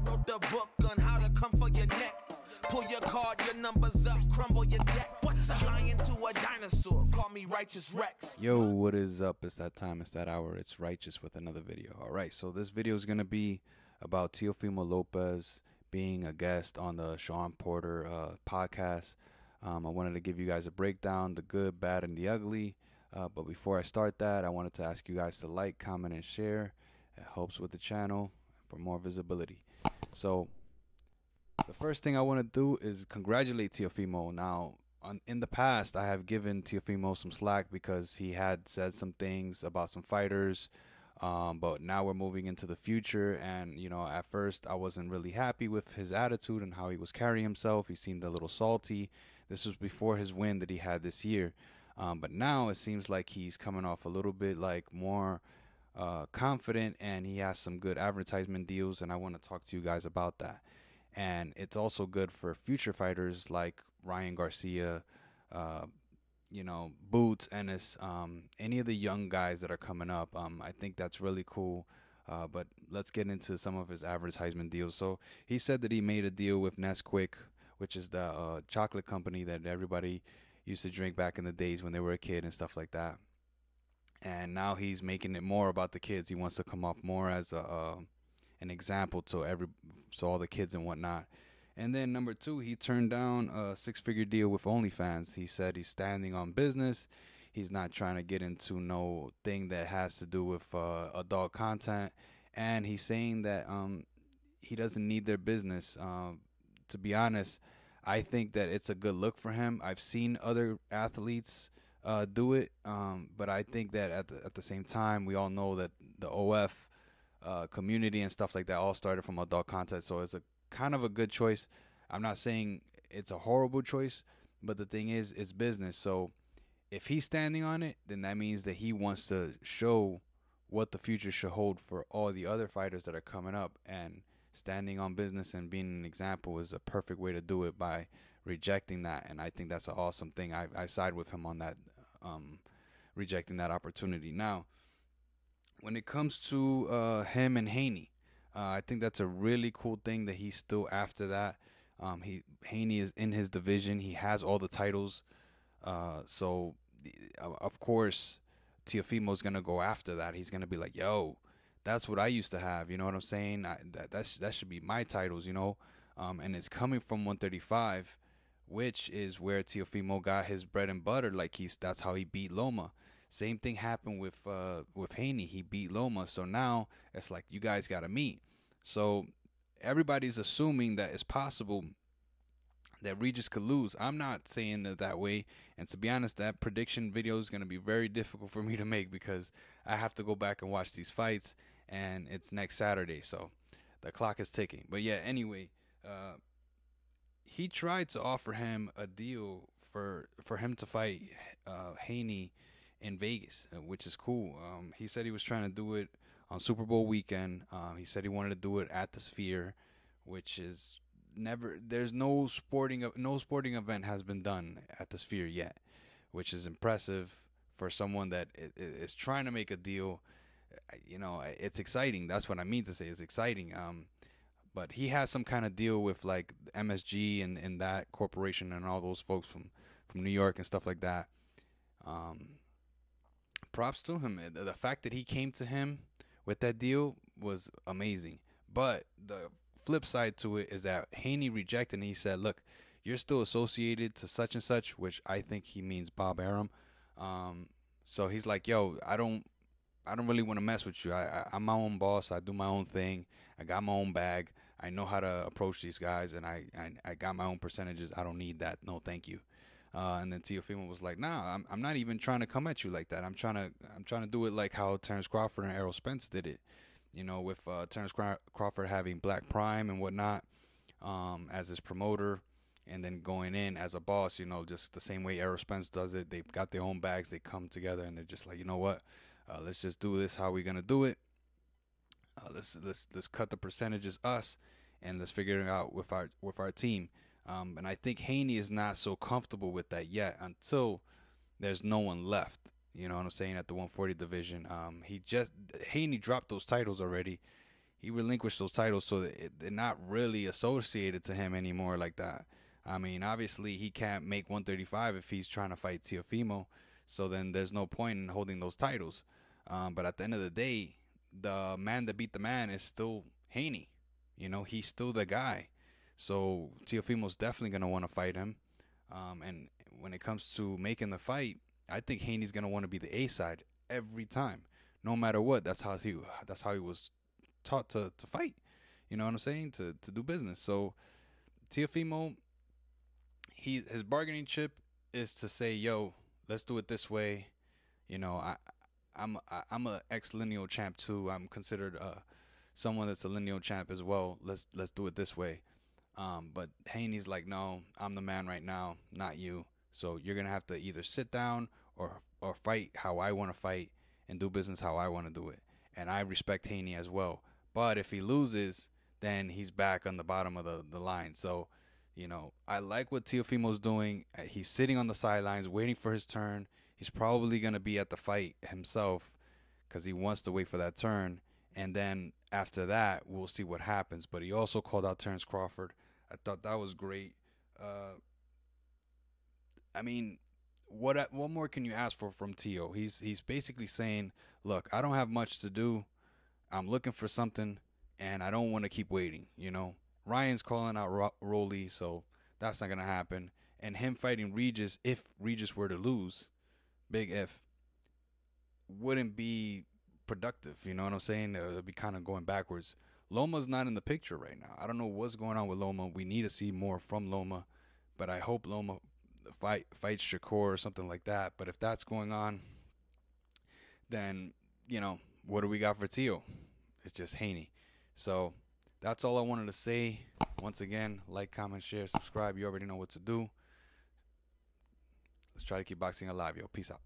wrote the book on how to come for your neck. Pull your card, your numbers up, crumble your deck. What's a lion to a dinosaur? Call me Righteous Rex. Yo, what is up? It's that time, it's that hour. It's Righteous with another video. All right, so this video is going to be about Teofimo Lopez being a guest on the Sean Porter podcast. I wanted to give you guys a breakdown, the good, bad, and the ugly. But before I start that, I wanted to ask you guys to like, comment, and share. It helps with the channel for more visibility. So the first thing I want to do is congratulate Teofimo. Now, in the past, I have given Teofimo some slack because he had said some things about some fighters. But now we're moving into the future, and you know, at first I wasn't really happy with his attitude and how he was carrying himself. He seemed a little salty. This was before his win that he had this year. But now it seems like he's coming off a little bit like more confident, and he has some good advertisement deals, and I want to talk to you guys about that. And it's also good for future fighters like Ryan Garcia, you know, Boots, Ennis, any of the young guys that are coming up. I think that's really cool. But let's get into some of his advertisement deals. So he said that he made a deal with Nesquik, which is the chocolate company that everybody used to drink back in the days when they were a kid and stuff like that. And now he's making it more about the kids. He wants to come off more as an example to all the kids and whatnot. And then number two, he turned down a six-figure deal with OnlyFans. He said he's standing on business. He's not trying to get into no thing that has to do with adult content. And he's saying that he doesn't need their business. To be honest, I think that it's a good look for him. I've seen other athletes do it, but I think that at the same time, we all know that the OF community and stuff like that all started from adult content, so it's a kind of a good choice. I'm not saying it's a horrible choice, but the thing is, it's business. So if he's standing on it, then that means that he wants to show what the future should hold for all the other fighters that are coming up, and standing on business and being an example is a perfect way to do it by rejecting that. And I think that's an awesome thing. I side with him on that, rejecting that opportunity. Now, when it comes to him and Haney, I think that's a really cool thing that he's still after that. Haney is in his division. He has all the titles. So of course, Teofimo's going to go after that. He's going to be like, yo, that's what I used to have. You know what I'm saying? That should be my titles, you know? And it's coming from 135, which is where Teofimo got his bread and butter. Like that's how he beat Loma. Same thing happened with Haney. He beat Loma. So now it's like, you guys got to meet. So everybody's assuming that it's possible that Regis could lose. I'm not saying it that way. And to be honest, that prediction video is going to be very difficult for me to make because I have to go back and watch these fights. And it's next Saturday. So the clock is ticking. But yeah, anyway, he tried to offer him a deal for him to fight Haney in Vegas, which is cool. He said he was trying to do it on Super Bowl weekend. He said he wanted to do it at the Sphere, which is there's no sporting event has been done at the Sphere yet, which is impressive for someone that is trying to make a deal. You know, it's exciting. That's what I mean to say. It's exciting. But he has some kind of deal with like MSG and that corporation and all those folks from New York and stuff like that. Props to him. The fact that he came to him with that deal was amazing. But the flip side to it is that Haney rejected, and he said, look, you're still associated to such and such, which I think he means Bob Arum. So he's like, yo, I don't really want to mess with you. I'm my own boss. I do my own thing. I got my own bag. I know how to approach these guys, and I got my own percentages. I don't need that. No, thank you. And then Teofimo was like, nah, I'm not even trying to come at you like that. I'm trying to do it like how Terrence Crawford and Errol Spence did it. You know, with Terrence Crawford having Black Prime and whatnot as his promoter, and then going in as a boss, you know, just the same way Errol Spence does it. They've got their own bags. They come together, and they're just like, you know what? Let's just do this. How we gonna do it? Let's cut the percentages us, and let's figure it out with our team. And I think Haney is not so comfortable with that yet until there's no one left. You know what I'm saying? At the 140 division, Haney dropped those titles already. he relinquished those titles, so they're not really associated to him anymore like that. I mean, obviously he can't make 135 if he's trying to fight Teofimo, so then there's no point in holding those titles. But at the end of the day, the man that beat the man is still Haney. You know, he's still the guy. So Teofimo's definitely gonna want to fight him. And when it comes to making the fight, I think Haney's gonna want to be the A side every time, no matter what. That's how he was taught to fight. You know what I'm saying? To do business. So Teofimo, his bargaining chip is to say, yo, let's do it this way. You know, I'm a ex lineal champ too. I'm considered someone that's a lineal champ as well. Let's do it this way. But Haney's like, no, I'm the man right now, not you. So you're gonna have to either sit down or fight how I want to fight and do business how I want to do it. And I respect Haney as well. But if he loses, then he's back on the bottom of the line. So, you know, I like what Teofimo's doing. He's sitting on the sidelines waiting for his turn. He's probably going to be at the fight himself because he wants to wait for that turn. And then after that, we'll see what happens. But he also called out Terrence Crawford. I thought that was great. I mean, what more can you ask for from Teo? He's basically saying, look, I don't have much to do. I'm looking for something, and I don't want to keep waiting, you know. Ryan's calling out Rolly, so that's not going to happen. And him fighting Regis, if Regis were to lose, big if, wouldn't be productive, you know what I'm saying? It would be kind of going backwards. Loma's not in the picture right now. I don't know what's going on with Loma. We need to see more from Loma, but I hope Loma fights Shakur or something like that. But if that's going on, then, you know, what do we got for Teo? It's just Haney. So that's all I wanted to say. Once again, like, comment, share, subscribe. You already know what to do. Let's try to keep boxing alive, yo. Peace out.